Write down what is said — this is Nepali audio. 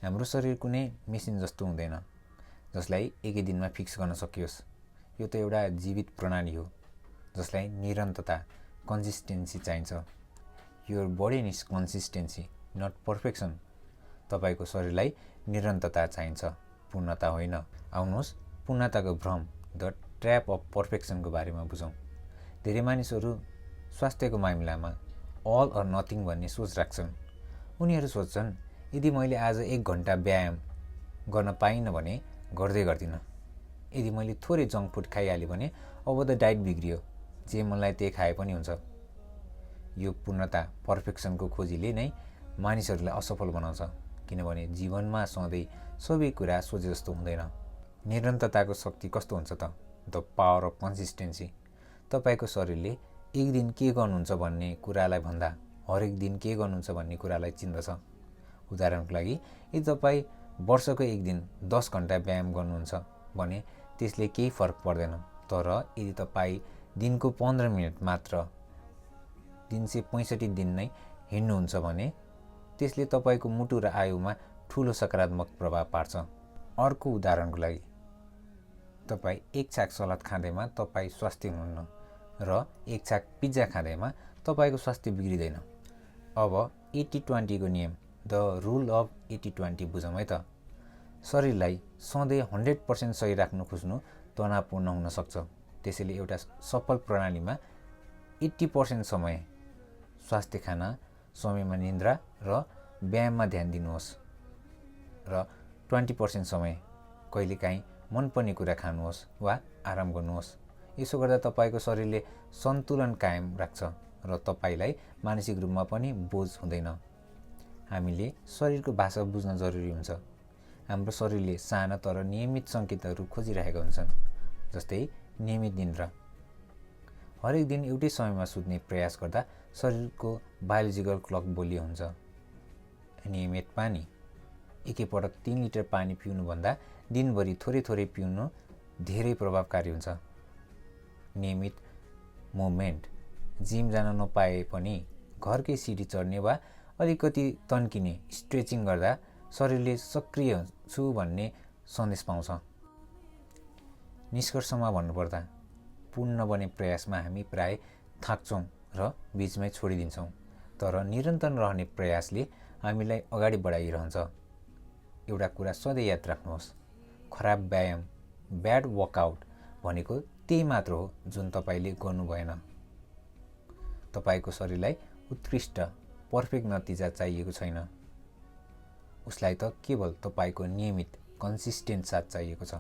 हाम्रो शरीर कुनै मेसिन जस्तो हुँदैन जसलाई एकै दिनमा फिक्स गर्न सकियोस्। यो त एउटा जीवित प्रणाली हो जसलाई निरन्तरता कन्सिस्टेन्सी चाहिन्छ। Your body needs consistency not perfection. तपाईको शरीरलाई निरन्तरता चाहिन्छ, पूर्णता होइन। आउनुहोस् पूर्णताको भ्रम द ट्र्याप अफ पर्फेक्सनको बारेमा बुझौँ। धेरै मानिसहरू स्वास्थ्यको मामिलामा अल अर नथिङ भन्ने सोच राख्छन्। उनीहरू सोच्छन् यदि मैले आज 1 घन्टा व्यायाम गर्न पाइनँ भने गर्दै गर्दिनँ। यदि मैले थोरै जङ्क फुड खाइहालेँ भने अब त डाइट बिग्रियो, जे मलाई त्यही खाए पनि हुन्छ। यो पूर्णता पर्फेक्सनको खोजीले नै मानिसहरूलाई असफल बनाउँछ, किनभने जीवनमा सधैँ सबै कुरा सोचे जस्तो हुँदैन। निरन्तरताको शक्ति कस्तो हुन्छ त? The power of consistency. तपाईँको शरीरले एक दिन के गर्नुहुन्छ भन्ने कुरालाई भन्दा हरेक दिन के गर्नुहुन्छ भन्ने कुरालाई चिन्दछ। उदाहरणको लागि यदि तपाईँ वर्षको एक दिन 10 घन्टा व्यायाम गर्नुहुन्छ भने त्यसले केही फरक पर्दैन। तर यदि तपाईँ दिनको 15 मिनट मात्र 365 दिन नै हिँड्नुहुन्छ भने त्यसले तपाईँको मुटु र आयुमा ठुलो सकारात्मक प्रभाव पार्छ। अर्को उदाहरणको लागि तपाईँ 1 छाक सलाद खाँदैमा तपाईँ स्वास्थ्य हुनुहुन्न र 1 छाक पिज्जा खाँदैमा तपाईँको स्वास्थ्य बिग्रिँदैन। अब 80-20 को नियम द रुल अफ 80-20 बुझौँ है त। शरीरलाई सधैँ 100% सही राख्न खोज्नु तनावपूर्ण हुन सक्छ। त्यसैले एउटा सफल प्रणालीमा 80% समय स्वास्थ्य खाना, समयमा निन्द्रा र व्यायाममा ध्यान दिनुहोस् र 20% समय कहिलेकाहीँ मनपर्ने कुरा खानुहोस् वा आराम गर्नुहोस्। यसो गर्दा तपाईँको शरीरले सन्तुलन कायम राख्छ र तपाईँलाई मानसिक रूपमा पनि बोझ हुँदैन। हामीले शरीरको भाषा बुझ्न जरुरी हुन्छ। हाम्रो शरीरले साना तर नियमित सङ्केतहरू खोजिरहेका हुन्छन्, जस्तै नियमित निन्द्रा। हरेक दिन एउटै समयमा सुत्ने प्रयास गर्दा शरीरको बायोलोजिकल क्लक बलियो हुन्छ। नियमित पानी। एकैपटक 3 लिटर पानी पिउनुभन्दा दिनभरि थोरै थोरै पिउनु धेरै प्रभावकारी हुन्छ। नियमित मुभमेन्ट। जिम जान नपाए पनि घरकै सिडी चढ्ने वा अलिकति तन्किने स्ट्रेचिङ गर्दा शरीरले सक्रिय छु भन्ने सन्देश पाउँछ। निष्कर्षमा भन्नुपर्दा पूर्ण बन्ने प्रयासमा हामी प्राय थाक्छौँ र बिचमै छोडिदिन्छौँ, तर निरन्तर रहने प्रयासले हामीलाई अगाडि बढाइरहन्छ। एउटा कुरा सधैँ याद राख्नुहोस्, खराब व्यायाम, ब्याड वर्कआउट भनेको त्यही मात्र हो जुन तपाईँले गर्नु भएन। तपाईँको शरीरलाई उत्कृष्ट पर्फेक्ट नतिजा चाहिएको छैन, उसलाई त केवल तपाईँको नियमित कन्सिस्टेन्ट साथ चाहिएको छ।